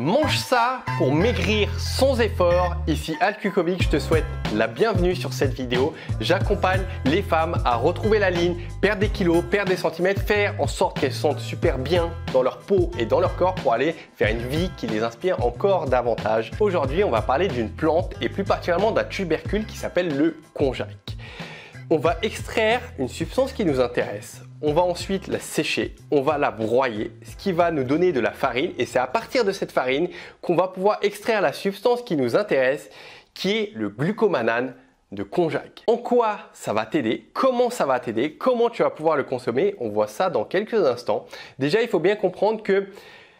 Mange ça pour maigrir sans effort. Ici Al Kukovic, je te souhaite la bienvenue sur cette vidéo. J'accompagne les femmes à retrouver la ligne, perdre des kilos, perdre des centimètres, faire en sorte qu'elles se sentent super bien dans leur peau et dans leur corps pour aller faire une vie qui les inspire encore davantage. Aujourd'hui, on va parler d'une plante et plus particulièrement d'un tubercule qui s'appelle le konjac. On va extraire une substance qui nous intéresse. On va ensuite la sécher, on va la broyer, ce qui va nous donner de la farine et c'est à partir de cette farine qu'on va pouvoir extraire la substance qui nous intéresse, qui est le glucomanane de konjac. En quoi ça va t'aider? Comment ça va t'aider? Comment tu vas pouvoir le consommer? On voit ça dans quelques instants. Déjà, il faut bien comprendre que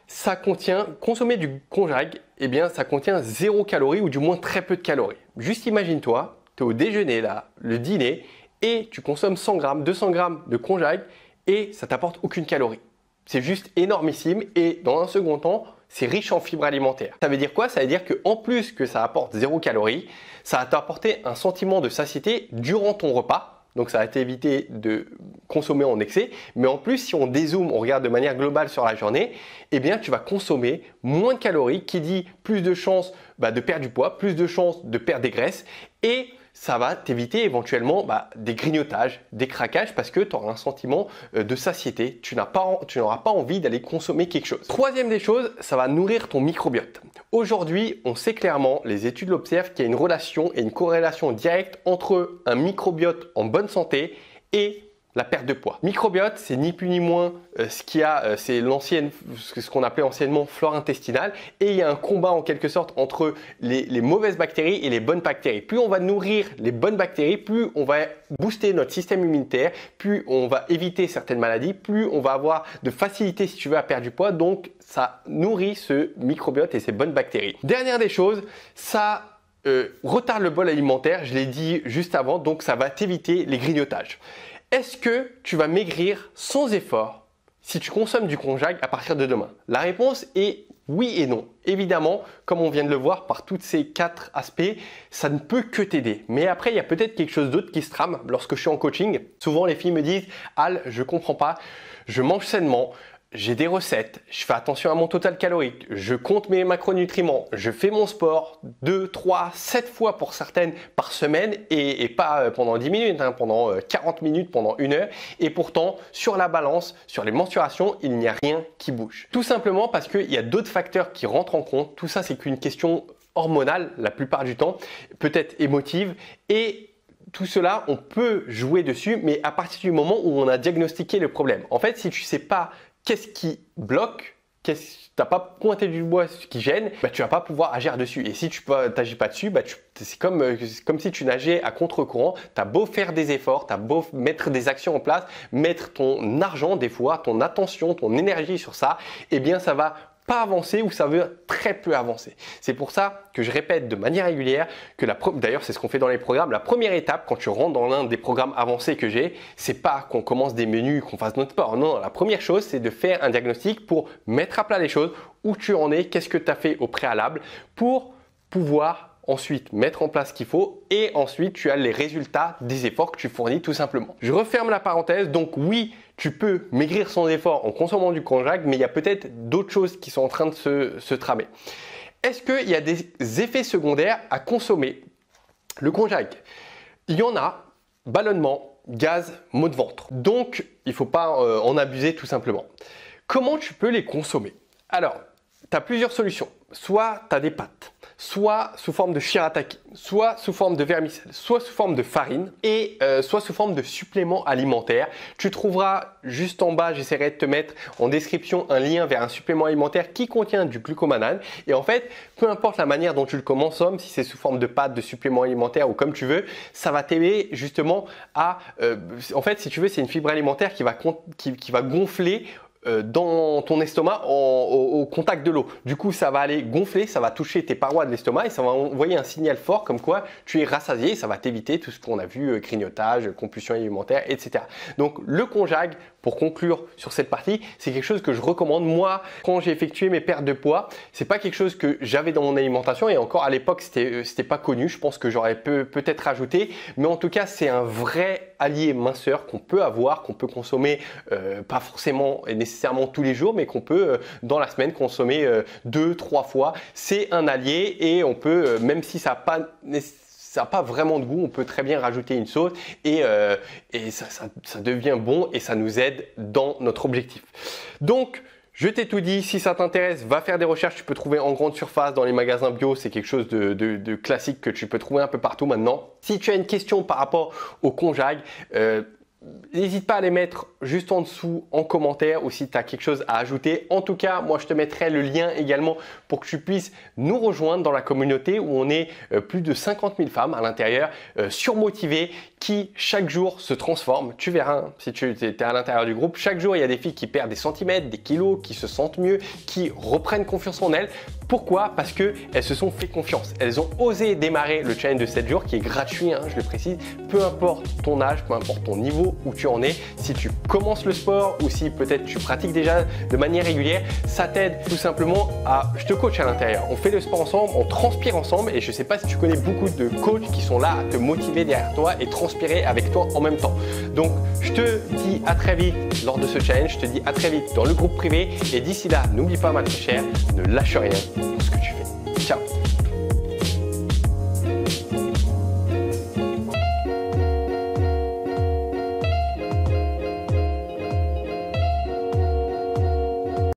ça contient, consommer du konjac, eh bien, ça contient 0 calories ou du moins très peu de calories. Juste imagine-toi, tu es au déjeuner là, le dîner, et tu consommes 100 grammes, 200 grammes de konjac et ça t'apporte aucune calorie. C'est juste énormissime et dans un second temps, c'est riche en fibres alimentaires. Ça veut dire quoi? Ça veut dire qu'en plus que ça apporte 0 calories, ça va t'apporter un sentiment de satiété durant ton repas. Donc ça va t'éviter de consommer en excès. Mais en plus, si on dézoome, on regarde de manière globale sur la journée, eh bien tu vas consommer moins de calories, qui dit plus de chances de perdre du poids, plus de chances de perdre des graisses et ça va t'éviter éventuellement des grignotages, des craquages parce que tu auras un sentiment de satiété. Tu n'auras pas envie d'aller consommer quelque chose. Troisième des choses, ça va nourrir ton microbiote. Aujourd'hui, on sait clairement, les études l'observent, qu'il y a une relation et une corrélation directe entre un microbiote en bonne santé et la perte de poids. Microbiote, c'est ni plus ni moins c'est ce qu'on appelait anciennement flore intestinale et il y a un combat en quelque sorte entre les mauvaises bactéries et les bonnes bactéries. Plus on va nourrir les bonnes bactéries, plus on va booster notre système immunitaire, plus on va éviter certaines maladies, plus on va avoir de facilité si tu veux à perdre du poids. Donc ça nourrit ce microbiote et ces bonnes bactéries. Dernière des choses, ça retarde le bol alimentaire, je l'ai dit juste avant, donc ça va t'éviter les grignotages. Est-ce que tu vas maigrir sans effort si tu consommes du konjac à partir de demain? La réponse est oui et non. Évidemment, comme on vient de le voir par tous ces 4 aspects, ça ne peut que t'aider. Mais après, il y a peut-être quelque chose d'autre qui se trame lorsque je suis en coaching. Souvent, les filles me disent « Al, je comprends pas, je mange sainement, j'ai des recettes, je fais attention à mon total calorique, je compte mes macronutriments, je fais mon sport 2, 3, 7 fois pour certaines par semaine et pas pendant 10 minutes, pendant 40 minutes, pendant 1 heure. Et pourtant, sur la balance, sur les mensurations, il n'y a rien qui bouge. Tout simplement parce qu'il y a d'autres facteurs qui rentrent en compte. Tout ça, c'est qu'une question hormonale la plupart du temps, peut-être émotive et tout cela, on peut jouer dessus, mais à partir du moment où on a diagnostiqué le problème. En fait, si tu ne sais pas qu'est-ce qui bloque, tu n'as pas pointé du doigt ce qui gêne, tu ne vas pas pouvoir agir dessus. Et si tu n'agis pas dessus, c'est comme si tu nageais à contre-courant. Tu as beau faire des efforts, tu as beau mettre des actions en place, mettre ton argent des fois, ton attention, ton énergie sur ça, eh bien ça va pas avancer ou ça veut très peu avancer. C'est pour ça que je répète de manière régulière que d'ailleurs c'est ce qu'on fait dans les programmes. La première étape quand tu rentres dans l'un des programmes avancés que j'ai, c'est pas qu'on commence des menus, qu'on fasse notre sport. Non, la première chose c'est de faire un diagnostic pour mettre à plat les choses, où tu en es, qu'est-ce que tu as fait au préalable pour pouvoir ensuite mettre en place ce qu'il faut et ensuite tu as les résultats des efforts que tu fournis tout simplement. Je referme la parenthèse, donc oui, tu peux maigrir sans effort en consommant du konjac, mais il y a peut-être d'autres choses qui sont en train de se tramer. Est-ce qu'il y a des effets secondaires à consommer le konjac? Il y en a, ballonnement, gaz, maux de ventre. Donc, il ne faut pas en abuser tout simplement. Comment tu peux les consommer? Alors, tu as plusieurs solutions. Soit tu as des pâtes, soit sous forme de shirataki, soit sous forme de vermicelle, soit sous forme de farine et soit sous forme de supplément alimentaire. Tu trouveras juste en bas, j'essaierai de te mettre en description un lien vers un supplément alimentaire qui contient du glucomanane. Et en fait, peu importe la manière dont tu le consommes, si c'est sous forme de pâte, de supplément alimentaire ou comme tu veux, ça va t'aider justement à… en fait, si tu veux, c'est une fibre alimentaire qui va gonfler dans ton estomac au contact de l'eau. Du coup, ça va aller gonfler, ça va toucher tes parois de l'estomac et ça va envoyer un signal fort comme quoi tu es rassasié. Ça va t'éviter tout ce qu'on a vu, grignotage, compulsion alimentaire, etc. Donc, le konjac pour conclure sur cette partie, c'est quelque chose que je recommande. Moi, quand j'ai effectué mes pertes de poids, c'est pas quelque chose que j'avais dans mon alimentation et encore à l'époque, c'était pas connu. Je pense que j'aurais peut-être rajouté, mais en tout cas, c'est un vrai allié minceur qu'on peut avoir, qu'on peut consommer pas forcément et nécessairement tous les jours, mais qu'on peut dans la semaine consommer 2-3 fois. C'est un allié et on peut, même si ça n'a pas vraiment de goût, on peut très bien rajouter une sauce et ça devient bon et ça nous aide dans notre objectif. Donc, je t'ai tout dit, si ça t'intéresse, va faire des recherches, tu peux trouver en grande surface dans les magasins bio, c'est quelque chose de classique que tu peux trouver un peu partout maintenant. Si tu as une question par rapport au konjac, n'hésite pas à les mettre juste en dessous en commentaire ou si tu as quelque chose à ajouter. En tout cas, moi je te mettrai le lien également pour que tu puisses nous rejoindre dans la communauté où on est plus de 50 000 femmes à l'intérieur, surmotivées, qui chaque jour se transforment. Tu verras, hein, si tu es à l'intérieur du groupe, chaque jour il y a des filles qui perdent des centimètres, des kilos, qui se sentent mieux, qui reprennent confiance en elles. Pourquoi? Parce qu'elles se sont fait confiance. Elles ont osé démarrer le challenge de 7 jours qui est gratuit, hein, je le précise, peu importe ton âge, peu importe ton niveau où tu en es. Si tu commences le sport ou si peut-être tu pratiques déjà de manière régulière, ça t'aide tout simplement à… Je te coach à l'intérieur. On fait le sport ensemble, on transpire ensemble et je ne sais pas si tu connais beaucoup de coachs qui sont là à te motiver derrière toi et transpirer avec toi en même temps. Donc, je te dis à très vite lors de ce challenge. Je te dis à très vite dans le groupe privé et d'ici là, n'oublie pas ma très chère, ne lâche rien dans ce que tu fais. Ciao!